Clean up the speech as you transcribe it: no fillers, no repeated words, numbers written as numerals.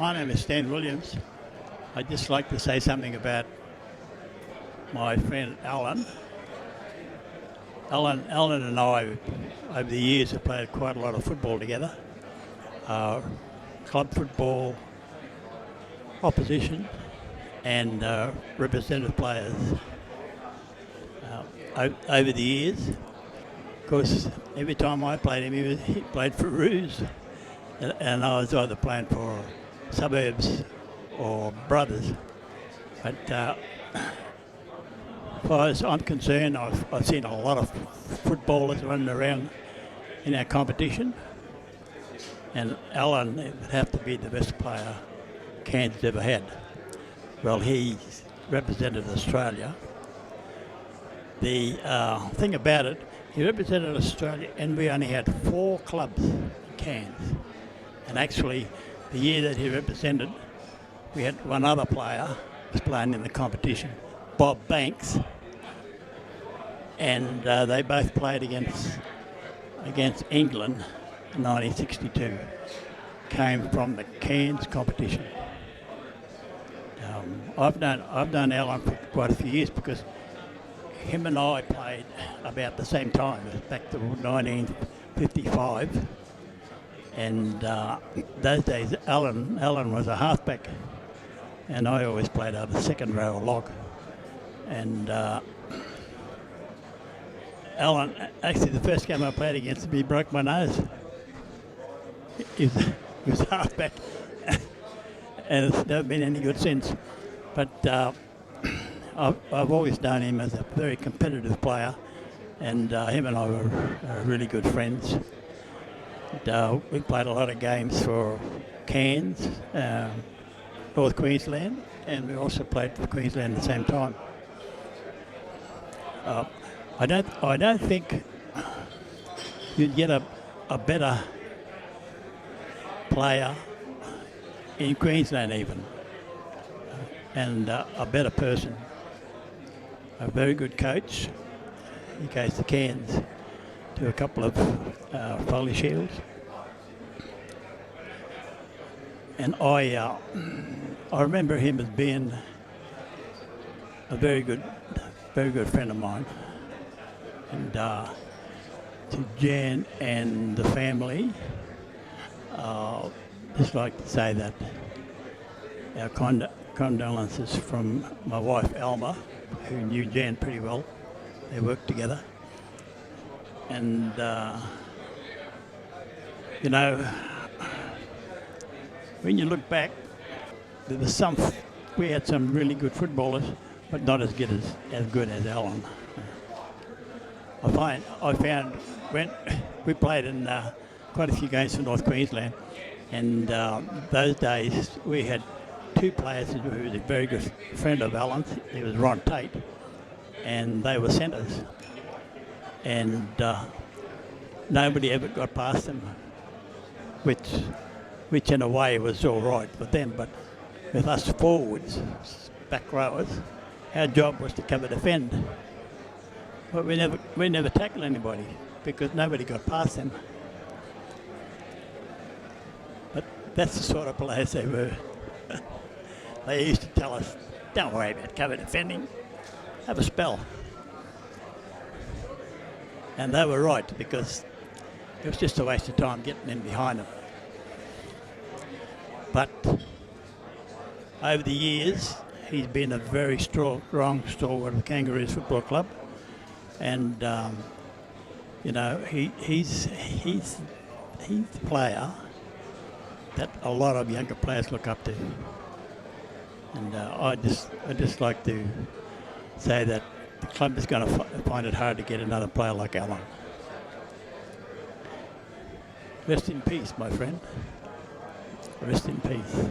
My name is Stan Williams. I'd just like to say something about my friend Alan. Alan and I, over the years, have played quite a lot of football together. Club football, opposition, and representative players. Over the years, of course, every time I played him, he played for Roos, and I was either playing for Suburbs or Brothers. But as far as I'm concerned, I've seen a lot of footballers running around in our competition, and Alan would have to be the best player Cairns ever had. Well, he represented Australia. The thing about it, he represented Australia, and we only had 4 clubs in Cairns. And actually, the year that he represented, we had one other player who was playing in the competition, Bob Banks, and they both played against England in 1962. Came from the Cairns competition. I've known Alan for quite a few years because him and I played about the same time, back to 1955. And those days, Alan was a halfback, and I always played out of second row lock. And Alan, actually, the first game I played against him, he broke my nose. He was halfback, and it's never been any good since. But I've always known him as a very competitive player, and him and I were really good friends. We played a lot of games for Cairns, North Queensland, and we also played for Queensland at the same time. I don't think you'd get a better player in Queensland even, and a better person. A very good coach. He goes to Cairns to a couple of Foley Shields. And I remember him as being a very good friend of mine. And to Jan and the family, just like to say that our condolences from my wife Alma, who knew Jan pretty well. They worked together. And, when you look back, we had some really good footballers, but not as good as Alan. I found when we played in quite a few games for North Queensland, and those days we had 2 players who was a very good friend of Alan's. He was Ron Tate, and they were centres. And nobody ever got past them, which in a way was all right for them. But with us forwards, back rowers, our job was to cover defend. But we never tackled anybody because nobody got past them. But that's the sort of players they were. They used to tell us, don't worry about cover defending, have a spell. And they were right, because it was just a waste of time getting in behind them. But over the years, he's been a very strong stalwart of the Kangaroos Football Club. And, he's the player that a lot of younger players look up to. And I just like to say that the club is going to find it hard to get another player like Alan. Rest in peace, my friend. Rest in peace.